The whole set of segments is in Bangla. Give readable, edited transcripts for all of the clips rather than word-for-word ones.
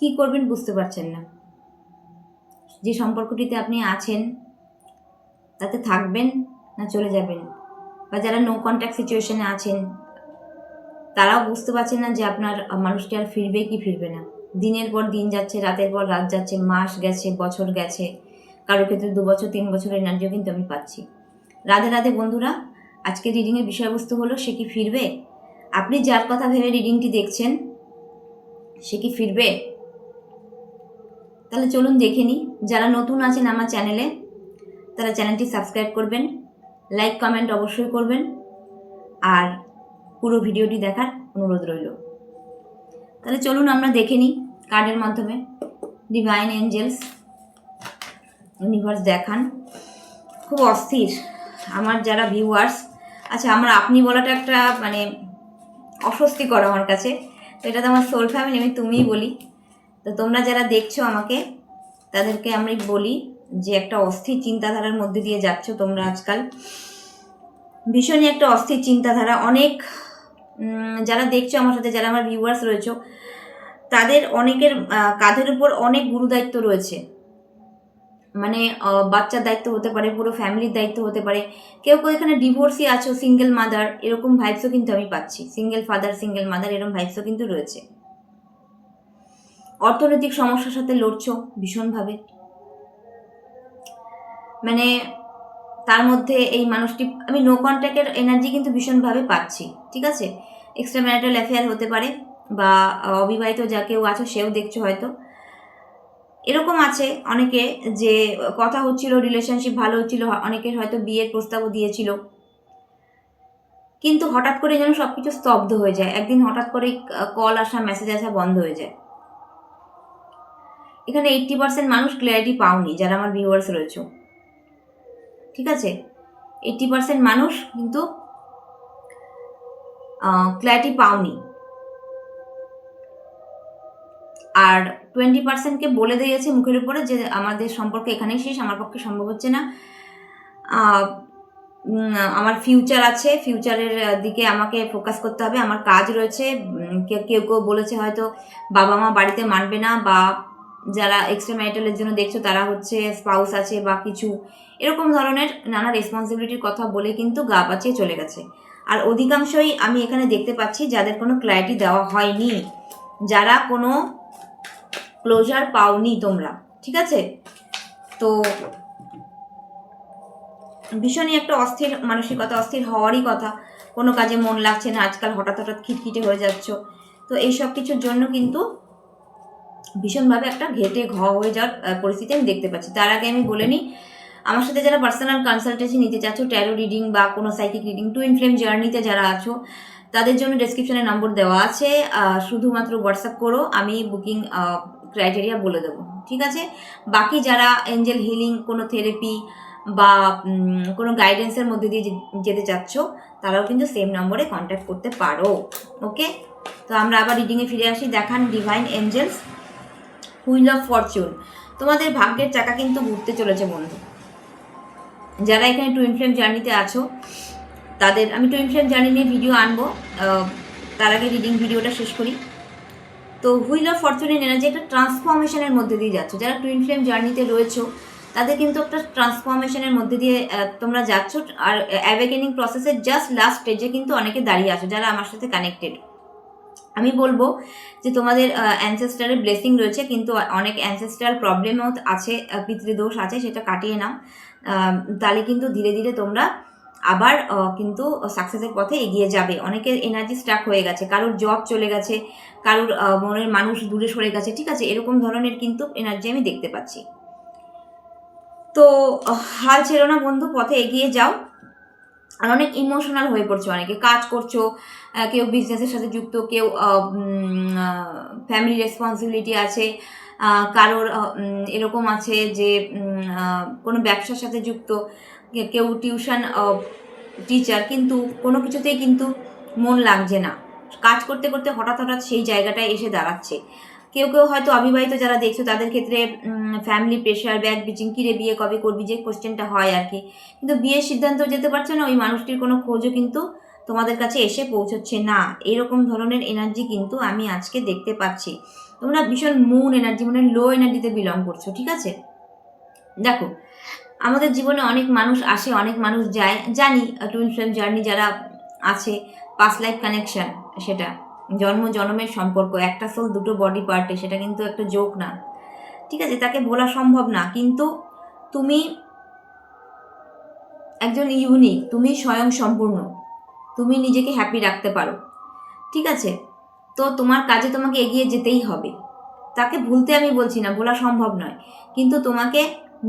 কি করবেন বুঝতে পারছেন না। যে সম্পর্কটিতে আপনি আছেন তাতে থাকবেন না চলে যাবেন, বা যারা নো কন্ট্যাক্ট সিচুয়েশনে আছেন তারাও বুঝতে পারছেন না যে আপনার মানুষটি আর ফিরবে কি ফিরবে না। দিনের পর দিন যাচ্ছে, রাতের পর রাত যাচ্ছে, মাস গেছে, বছর গেছে, কারোর ক্ষেত্রে 2 বছর 3 বছরের এনার্জিও কিন্তু আমি পাচ্ছি। রাধে রাধে বন্ধুরা, আজকে রিডিংয়ের বিষয়বস্তু হলো সে কি ফিরবে। আপনি যার কথা ভেবে রিডিংটি দেখছেন সে কি ফিরবে? তাহলে চলুন দেখে নিই। যারা নতুন আছেন আমার চ্যানেলে তারা চ্যানেলটি সাবস্ক্রাইব করবেন, লাইক কমেন্ট অবশ্যই করবেন, আর পুরো ভিডিওটি দেখার অনুরোধ রইল। তাহলে চলুন আমরা দেখে নিই কার্ডের মাধ্যমে। ডিভাইন এঞ্জেলস, ইউনিভার্স দেখান। খুব অস্থির আমার যারা ভিউয়ার্স, আচ্ছা আমার আপনি বলাটা একটা মানে অস্বস্তিকর আমার কাছে, তো এটা তো আমার সোল ফ্যামিলি, আমি তুমিই বলি। তো তোমরা যারা দেখছো আমাকে তাদেরকে আমি বলি যে একটা অস্থির চিন্তাধারার মধ্যে দিয়ে যাচ্ছ তোমরা আজকাল, ভীষণই একটা অস্থির চিন্তাধারা। অনেক যারা দেখছো আমার সাথে, যারা আমার ভিউয়ার্স রয়েছে, তাদের অনেকের কাঁধের উপর অনেক গুরুদায়িত্ব রয়েছে। মানে বাচ্চার দায়িত্ব হতে পারে, পুরো ফ্যামিলির দায়িত্ব হতে পারে। কেউ কেউ এখানে ডিভোর্সই আছো, সিঙ্গেল মাদার, এরকম ভাইবসও কিন্তু আমি পাচ্ছি। সিঙ্গেল ফাদার, সিঙ্গেল মাদার, এরকম ভাইবসও কিন্তু রয়েছে। অর্থনৈতিক সমস্যার সাথে লড়ছো ভীষণভাবে, মানে তার মধ্যে এই মানুষটি, আমি নো কন্ট্যাক্টের এনার্জি কিন্তু ভীষণভাবে পাচ্ছি। ঠিক আছে, এক্সট্রা ম্যারিটাল অ্যাফেয়ার হতে পারে, বা অবিবাহিত যা কেউ আছো সেও দেখছো হয়তো। এরকম আছে অনেকে যে কথা হচ্ছিল, রিলেশনশিপ ভালো হচ্ছিল, অনেকের হয়তো বিয়ের প্রস্তাবও দিয়েছিল, কিন্তু হঠাৎ করে যেন সব কিছু স্তব্ধ হয়ে যায়। একদিন হঠাৎ করে কল আসা, মেসেজ আসা বন্ধ হয়ে যায়। এখানে 80% মানুষ ক্লিয়ারিটি পাওনি যারা আমার ভিউয়ার্স রয়েছে। ঠিক আছে, 80% মানুষ কিন্তু ক্লিয়ারিটি পাওনি, আর 20%কে বলে দিয়েছে মুখের উপরে যে আমাদের সম্পর্ক এখানেই শেষ, আমার পক্ষে সম্ভব হচ্ছে না, আমার ফিউচার আছে, ফিউচারের দিকে আমাকে ফোকাস করতে হবে, আমার কাজ রয়েছে। কেউ কেউ বলেছে হয়তো বাবা মা বাড়িতে মানবে না, বা যারা এক্সট্রা ম্যারিটালের জন্য দেখছো তারা হচ্ছে স্পাউস আছে বা কিছু এরকম ধরনের নানা রেসপন্সিবিলিটির কথা বলে কিন্তু গা বাঁচিয়ে চলে গেছে। আর অধিকাংশই আমি এখানে দেখতে পাচ্ছি যাদের কোনো ক্ল্যারিটি দেওয়া হয়নি, যারা কোনো ক্লোজার পাওনি তোমরা। ঠিক আছে, তো ভীষণই একটা অস্থির মানসিকতা, অস্থির হওয়ারই কথা। কোনো কাজে মন লাগছে না আজকাল, হঠাৎ হঠাৎ খিটখিটে হয়ে যাচ্ছ। তো এই সব কিছুর জন্য কিন্তু ভীষণভাবে একটা ঘেটে হয়ে যাওয়ার পরিস্থিতি আমি দেখতে পাচ্ছি। তার আগে আমি বলে নিই, আমার সাথে যারা পার্সোনাল কনসালটেন্সি নিতে চাচ্ছ, ট্যারো রিডিং বা কোনো সাইকিক রিডিং, টুইন ফ্লেম জার্নিতে যারা আছো, তাদের জন্য ডেসক্রিপশনে নম্বর দেওয়া আছে, শুধুমাত্র হোয়াটসঅ্যাপ করো, আমি বুকিং ক্রাইটেরিয়া বলে দেবো। ঠিক আছে, বাকি যারা এঞ্জেল হিলিং, কোনো থেরাপি বা কোনো গাইডেন্সের মধ্যে দিয়ে যেতে চাচ্ছ, তারাও কিন্তু সেম নম্বরে কন্ট্যাক্ট করতে পারো। ওকে, তো আমরা আবার রিডিংয়ে ফিরে আসি। দেখান divine angels, wheel of fortune. তোমাদের ভাগ্যের চাকা কিন্তু ঘুরতে চলেছে বন্ধু। যারা এখানে টুইন ফ্লেম জার্নিতে আছো তাদের আমি টুইন ফ্লেম জার্নি নিয়ে ভিডিও আনবো, তার আগে রিডিং ভিডিওটা শেষ করি। তো হুইল অফ ফরচুনের এনার্জি একটা ট্রান্সফরমেশনের মধ্যে দিয়ে যাচ্ছ। যারা টুইন ফ্লেম জার্নিতে রয়েছো তাদের কিন্তু একটা ট্রান্সফরমেশনের মধ্যে দিয়ে তোমরা যাচ্ছ, আর অ্যাওয়েকেনিং প্রসেসের জাস্ট লাস্ট স্টেজে কিন্তু অনেকে দাঁড়িয়ে আছো যারা আমার সাথে কানেক্টেড। আমি বলবো যে তোমাদের অ্যানসেস্টারের ব্লেসিং রয়েছে, কিন্তু অনেক অ্যানসেস্টারাল প্রবলেমও আছে, পিতৃদোষ আছে, সেটা কাটিয়ে নাও। তাহলে কিন্তু ধীরে ধীরে তোমরা আবার কিন্তু সাকসেসের পথে এগিয়ে যাবে। অনেকের এনার্জি স্টাক হয়ে গেছে, কারোর জব চলে গেছে, কারোর মনের মানুষ দূরে সরে গেছে। ঠিক আছে, এরকম ধরনের কিন্তু এনার্জি আমি দেখতে পাচ্ছি। তো হাল ছেড়ো না বন্ধু, পথে এগিয়ে যাও। আর অনেক ইমোশনাল হয়ে পড়ছো, অনেকে কাজ করছো, কেউ বিজনেসের সাথে যুক্ত, কেউ ফ্যামিলি রেসপন্সিবিলিটি আছে, কারোর এরকম আছে যে কোনো ব্যবসার সাথে যুক্ত, কেউ টিউশন টিচার, কিন্তু কোনো কিছুতেই কিন্তু মন লাগছে না। কাজ করতে করতে হঠাৎ হঠাৎ সেই জায়গাটায় এসে দাঁড়াচ্ছে। কেউ কেউ হয়তো অবিবাহিত যারা দেখছো তাদের ক্ষেত্রে ফ্যামিলি প্রেশার, ব্যাক বিচিং, কিরে বিয়ে কবে করবি, যে কোশ্চেনটা হয় আর কি, কিন্তু বিয়ের সিদ্ধান্ত যেতে পারছে না। ওই মানুষটির কোনো খোঁজও কিন্তু তোমাদের কাছে এসে পৌঁছচ্ছে না, এরকম ধরনের এনার্জি কিন্তু আমি আজকে দেখতে পাচ্ছি। তোমরা ভীষণ মুন এনার্জি মানে লো এনার্জিতে বিলং করছো, ঠিক আছে? দেখো, আমাদের জীবনে অনেক মানুষ আসে, অনেক মানুষ যায়, জানি টুইন ফ্লেম জার্নি যারা আছে, পাস্ট লাইফ কানেকশন, সেটা জন্ম জন্মের সম্পর্ক, একটা সোল দুটো বডি পার্টে, সেটা কিন্তু একটা জোক না, ঠিক আছে? তাকে বলা সম্ভব না, কিন্তু তুমি একজন ইউনিক, তুমি স্বয়ং সম্পূর্ণ, তুমি নিজেকে হ্যাপি রাখতে পারো, ঠিক আছে? তো তোমার কাজে তোমাকে এগিয়ে যেতেই হবে। তাকে ভুলতে আমি বলছি না, ভোলা সম্ভব নয়, কিন্তু তোমাকে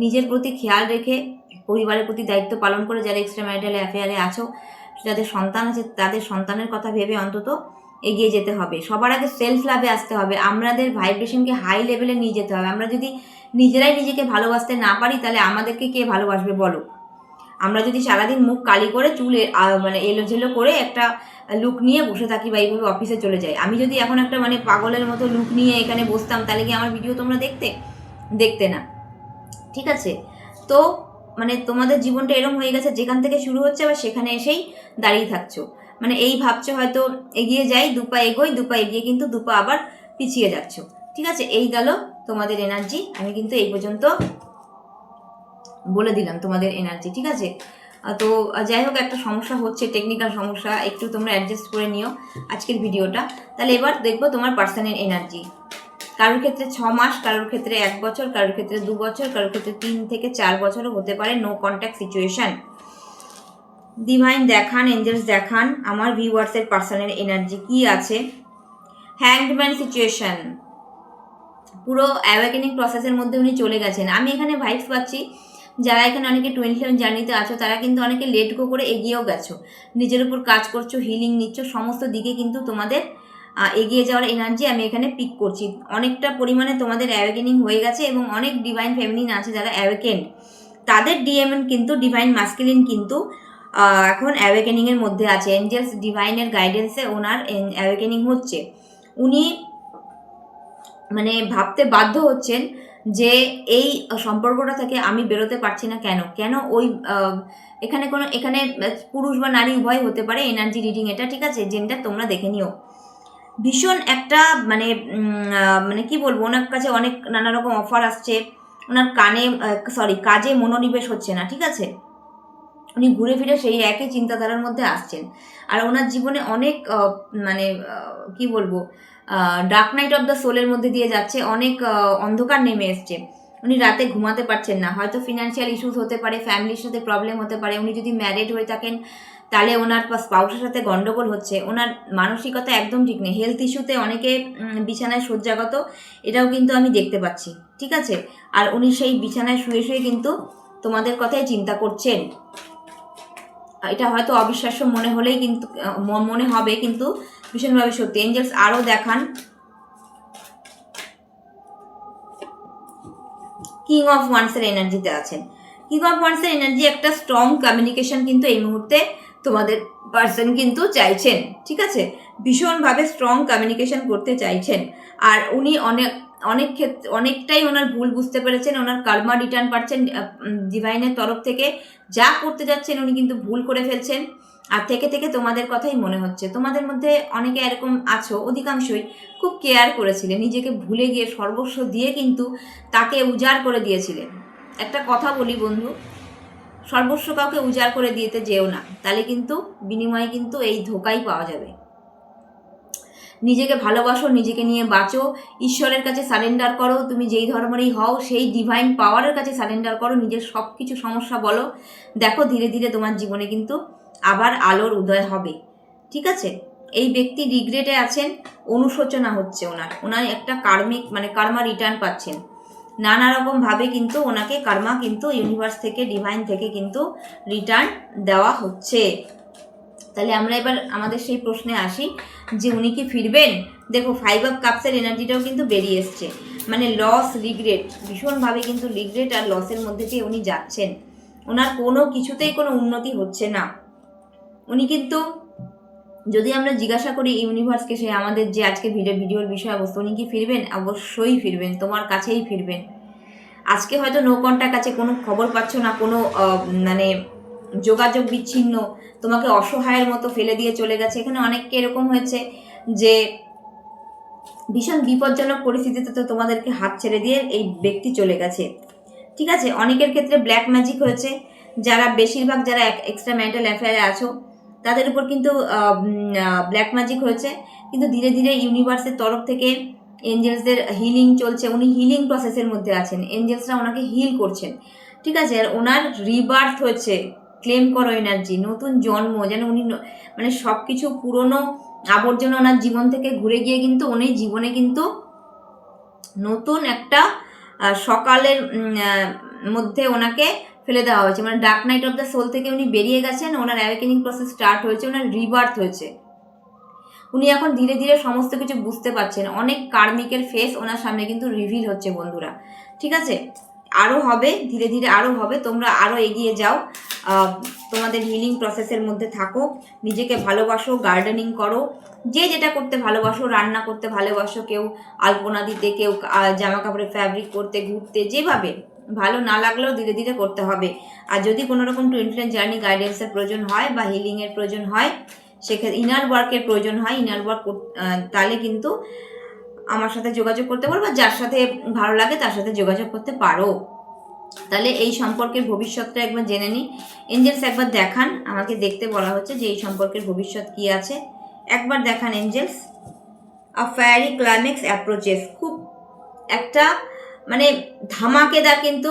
নিজের প্রতি খেয়াল রেখে, পরিবারের প্রতি দায়িত্ব পালন করে, যারা এক্সট্রা ম্যারিটাল অ্যাফেয়ারে আছো, যাদের সন্তান আছে, তাদের সন্তানের কথা ভেবে অন্তত এগিয়ে যেতে হবে। সবার আগে সেলফ লাভে আসতে হবে, আমাদের ভাইব্রেশনকে হাই লেভেলে নিয়ে যেতে হবে। আমরা যদি নিজেরাই নিজেকে ভালোবাসতে না পারি, তাহলে আমাদেরকে কে ভালোবাসবে বলো? আমরা যদি সারাদিন মুখ কালি করে চুল মানে এলোঝেলো করে একটা লুক নিয়ে বসে থাকি বা এইভাবে অফিসে চলে যাই, আমি যদি এখন একটা মানে পাগলের মতো লুক নিয়ে এখানে বসতাম, তাহলে কি আমার ভিডিও তোমরা দেখতে না, ঠিক আছে? তো মানে তোমাদের জীবনটা এরকম হয়ে গেছে, যেখান থেকে শুরু হচ্ছে আবার সেখানে এসেই দাঁড়িয়ে থাকছো। মানে এই ভাবছো হয়তো এগিয়ে যাই, দুপা এগোই, দুপা এগিয়ে কিন্তু দুপা আবার পিছিয়ে যাচ্ছ, ঠিক আছে? এই গেল তোমাদের এনার্জি, আমি কিন্তু এই পর্যন্ত বলে দিলাম তোমাদের এনার্জি, ঠিক আছে? তো যাই হোক, একটা সমস্যা হচ্ছে, টেকনিক্যাল সমস্যা, একটু তোমরা অ্যাডজাস্ট করে নিও আজকের ভিডিওটা। তাহলে এবার দেখবো তোমার পার্সনের এনার্জি। কারোর ক্ষেত্রে 6 মাস, কারোর ক্ষেত্রে 1 বছর, কারোর ক্ষেত্রে 2 বছর, কারোর ক্ষেত্রে 3 থেকে 4 বছরও হতে পারে। No contact situation. ডিভাইন দেখান, এঞ্জেলস দেখান আমার ভিউয়ার্সের পার্সনের এনার্জি কি আছে। হ্যাংডম্যান সিচুয়েশন, পুরো অ্যাওয়েকেনিং প্রসেসের মধ্যে উনি চলে গেছেন। আমি এখানে ভাইবস পাচ্ছি, যারা এখানে অনেকে 27 জার্নিতে আছো, তারা কিন্তু অনেকে লেট গো করে এগিয়েও গেছো, নিজের উপর কাজ করছো, হিলিং নিচ্ছ, সমস্ত দিকে কিন্তু তোমাদের এগিয়ে যাওয়ার এনার্জি আমি এখানে পিক করছি। অনেকটা পরিমাণে তোমাদের অ্যাওয়েকেনিং হয়ে গেছে এবং অনেক ডিভাইন ফেমিনিন আছে যারা অ্যাওয়েকেন্ড, তাদের ডিএমএন কিন্তু ডিভাইন মাস্কুলিন কিন্তু এখন অ্যাওয়েকেনিংয়ের মধ্যে আছে। এঞ্জেলস ডিভাইনের গাইডেন্সে ওনার অ্যাওয়েকেনিং হচ্ছে। উনি মানে ভাবতে বাধ্য হচ্ছেন যে এই সম্পর্কটা থেকে আমি বেরোতে পারছি না, কেন কেন ওই এখানে পুরুষ বা নারী উভয় হতে পারে এনার্জি রিডিং এটা, ঠিক আছে? জেন্ডার তোমরা দেখে নিও। ভীষণ একটা মানে মানে কি বলবো, ওনার কাছে অনেক নানা রকম অফার আসছে, ওনার কাজে মনোনিবেশ হচ্ছে না, ঠিক আছে? উনি ঘুরে ফিরে সেই একই চিন্তাধারার মধ্যে আসছেন। আর ওনার জীবনে অনেক মানে কি বলবো, ডার্ক নাইট অফ দ্য সোলের মধ্যে দিয়ে যাচ্ছে, অনেক অন্ধকার নেমে এসছে। উনি রাতে ঘুমাতে পারছেন না, হয়তো ফিনান্সিয়াল ইস্যুস হতে পারে, ফ্যামিলির সাথে প্রবলেম হতে পারে। উনি যদি ম্যারিড হয়ে থাকেন, তাহলে ওনার স্পাউসের সাথে গন্ডগোল হচ্ছে। ওনার মানসিকতা একদম ঠিক নেই, হেলথ ইস্যুতে অনেকে বিছানায় শয্যাগত, এটাও কিন্তু আমি দেখতে পাচ্ছি, ঠিক আছে? আর উনি সেই বিছানায় শুয়ে শুয়ে কিন্তু তোমাদের কথাই চিন্তা করছেন। এটা হয়তো অবিশ্বাস্য মনে হলেই কিন্তু মনে হবে, কিন্তু ভীষণভাবে সত্যি। এঞ্জেলস আরও দেখান কিং অফ ওয়ান্সের এনার্জিতে আছেন। কিং অফ ওয়ান্সের এনার্জি একটা স্ট্রং কমিউনিকেশন কিন্তু এই মুহূর্তে তোমাদের পার্সন কিন্তু চাইছেন, ঠিক আছে? ভীষণভাবে স্ট্রং কমিউনিকেশন করতে চাইছেন। আর উনি অনেক ক্ষেত্রে অনেকটাই ওনার ভুল বুঝতে পেরেছেন, ওনার কার্মা রিটার্ন পাচ্ছেন ডিভাইনের তরফ থেকে। যা করতে যাচ্ছেন উনি কিন্তু ভুল করে ফেলছেন। আর থেকে থেকে তোমাদের কথাই মনে হচ্ছে। তোমাদের মধ্যে অনেকে এরকম আছো, অধিকাংশই খুব কেয়ার করেছিলে, নিজেকে ভুলে গিয়ে সর্বস্ব দিয়ে কিন্তু তাকে উজাড় করে দিয়েছিলে। একটা কথা বলি বন্ধু, সর্বস্ব কাউকে উজাড় করে দিতে যেও না, তাহলে কিন্তু বিনিময়ে কিন্তু এই ধোকাই পাওয়া যাবে। নিজেকে ভালোবাসো, নিজেকে নিয়ে বাঁচো, ঈশ্বরের কাছে সারেন্ডার করো, তুমি যেই ধর্মেরই হও সেই ডিভাইন পাওয়ারের কাছে সারেন্ডার করো, নিজের সব কিছু সমস্যা বলো। দেখো ধীরে ধীরে তোমার জীবনে কিন্তু আবার আলোর উদয় হবে, ঠিক আছে? এই ব্যক্তি রিগ্রেটে আছেন, অনুশোচনা হচ্ছে ওনার একটা কার্মা রিটার্ন পাচ্ছেন নানা রকমভাবে, কিন্তু ওনাকে কার্মা কিন্তু ইউনিভার্স থেকে, ডিভাইন থেকে কিন্তু রিটার্ন দেওয়া হচ্ছে। তাহলে আমরা এবার আমাদের সেই প্রশ্নে আসি যে উনি কি ফিরবেন? দেখো 5 অফ কাপসের এনার্জিটাও কিন্তু বেরিয়ে এসছে, মানে লস, রিগ্রেট, ভীষণভাবে কিন্তু রিগ্রেট আর লসের মধ্যে দিয়ে উনি যাচ্ছেন। ওনার কোনো কিছুতেই কোনো উন্নতি হচ্ছে না। উনি কিন্তু, যদি আমরা জিজ্ঞাসা করি ইউনিভার্সকে, সে আমাদের যে আজকে ভিডিওর বিষয়বস্তু, উনি কি ফিরবেন? অবশ্যই ফিরবেন, তোমার কাছেই ফিরবেন। আজকে হয়তো নো কন্ট্যাক্ট আছে, কোনো খবর পাচ্ছ না, কোনো মানে যোগাযোগ বিচ্ছিন্ন, তোমাকে অসহায়ের মতো ফেলে দিয়ে চলে গেছে। এখানে অনেককে এরকম হয়েছে যে ভীষণ বিপজ্জনক পরিস্থিতিতে তো তোমাদেরকে হাত ছেড়ে দিয়ে এই ব্যক্তি চলে গেছে। ঠিক আছে, অনেকের ক্ষেত্রে ব্ল্যাক ম্যাজিক হয়েছে। যারা বেশিরভাগ যারা এক্সট্রা ম্যারিটাল অ্যাফেয়ারে আছো তাদের উপর কিন্তু ব্ল্যাক ম্যাজিক হয়েছে, কিন্তু ধীরে ধীরে ইউনিভার্সের তরফ থেকে এঞ্জেলসদের হিলিং চলছে। উনি হিলিং প্রসেসের মধ্যে আছেন, এঞ্জেলসরা ওনাকে হিল করছেন। ঠিক আছে, আর ওনার রিবার্থ হচ্ছে, ক্লেম করো এনার্জি, নতুন জন্ম, যেন উনি মানে সব কিছু পুরনো আবর্জনা ওনার জীবন থেকে ঘুরে গিয়ে কিন্তু উনি জীবনে কিন্তু নতুন একটা সকালের মধ্যে ওনাকে ফেলে দেওয়া হয়েছে। মানে dark night of the soul থেকে উনি বেরিয়ে গেছেন, ওনার অ্যাওয়েকেনিং প্রসেস স্টার্ট হয়েছে, ওনার রিবার্থ হয়েছে। উনি এখন ধীরে ধীরে সমস্ত কিছু বুঝতে পারছেন। অনেক কার্মিকের ফেস ওনার সামনে কিন্তু রিভিল হচ্ছে বন্ধুরা। ঠিক আছে, আরও হবে, ধীরে ধীরে আরও হবে। তোমরা আরও এগিয়ে যাও, তোমাদের হিলিং প্রসেসের মধ্যে থাকো, নিজেকে ভালোবাসো, গার্ডেনিং করো, যে যেটা করতে ভালোবাসো, রান্না করতে ভালোবাসো, কেউ আলপনা দিতে, কেউ জামা কাপড়ে ফ্যাব্রিক করতে, ঘুরতে, যেভাবে ভালো না লাগলেও ধীরে ধীরে করতে হবে। আর যদি কোনো রকম টুইন ফ্লেম জার্নি গাইডেন্সের প্রয়োজন হয় বা হিলিংয়ের প্রয়োজন হয়, সেক্ষেত্রে ইনার ওয়ার্কের প্রয়োজন হয়, ইনার ওয়ার্ক তাহলে কিন্তু আমার সাথে যোগাযোগ করতে পারো, বা যার সাথে ভালো লাগে তার সাথে যোগাযোগ করতে পারো। তাহলে এই সম্পর্কের ভবিষ্যৎটা একবার জেনে নিই। এঞ্জেলস একবার দেখান, আমাকে দেখতে বলা হচ্ছে যে এই সম্পর্কের ভবিষ্যৎ কি আছে, একবার দেখান এঞ্জেলস। আ ফায়ারি ক্লাইম্যাক্স অ্যাপ্রোচেস, খুব একটা মানে ধামাকেদার কিন্তু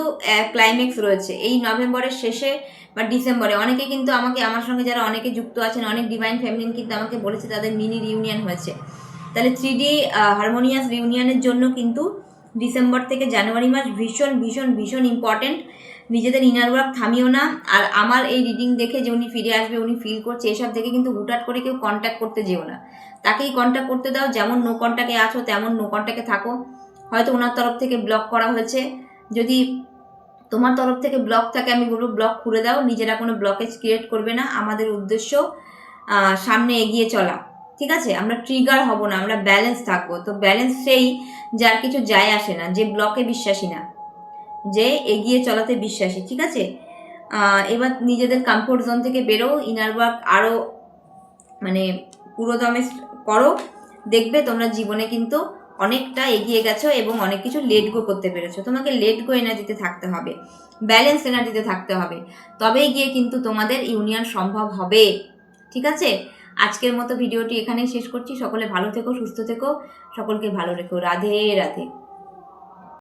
ক্লাইম্যাক্স রয়েছে এই নভেম্বরের শেষে বা ডিসেম্বরে। অনেকে কিন্তু আমার সঙ্গে যারা অনেকে যুক্ত আছেন, অনেক ডিভাইন ফ্যামিলিন কিন্তু আমাকে বলেছে তাদের মিনি রিউনিয়ন হয়েছে। তাহলে 3D হারমোনিয়াস রিউনিয়নের জন্য কিন্তু ডিসেম্বর থেকে জানুয়ারি মাস ভীষণ ভীষণ ভীষণ ইম্পর্টেন্ট। নিজেদের ইনার ওয়ার্ক থামিও না। আর আমার এই রিডিং দেখে যে উনি ফিরে আসবে, উনি ফিল করছে, এসব দেখে কিন্তু হুটহাট করে কেউ কন্ট্যাক্ট করতে যেও না, তাকেই কন্ট্যাক্ট করতে দাও। যেমন নো কন্ট্যাক্টে আছো তেমন নো কন্ট্যাক্টে থাকো। হয়তো ওনার তরফ থেকে ব্লক করা হয়েছে, যদি তোমার তরফ থেকে ব্লক থাকে আমি বলবো ব্লক খুলে দাও, নিজেরা কোনো ব্লকেজ ক্রিয়েট করবে না। আমাদের উদ্দেশ্য সামনে এগিয়ে চলা। ঠিক আছে, আমরা ট্রিগার হব না, আমরা ব্যালেন্স থাকবো। তো ব্যালেন্স সেই যার কিছু যায় আসে না, যে ব্লকে বিশ্বাসী না, যে এগিয়ে চলাতে বিশ্বাসী। ঠিক আছে, এবার নিজেদের কমফোর্ট জোন থেকে বেরো, ইনার ওয়ার্ক আরও মানে পুরোদমে করো, দেখবে তোমরা জীবনে কিন্তু অনেকটা এগিয়ে গেছো এবং অনেক কিছু লেট গো করতে পেরেছো। তোমাকে লেট গো এনার্জিতে থাকতে হবে, ব্যালেন্স এনার্জিতে থাকতে হবে, তবেই গিয়ে কিন্তু তোমাদের ইউনিয়ন সম্ভব হবে। ঠিক আছে, আজকের মতো ভিডিওটি এখানেই শেষ করছি। সকলে ভালো থেকো, সুস্থ থেকো, সকলকে ভালো রেখো। রাধে রাধে।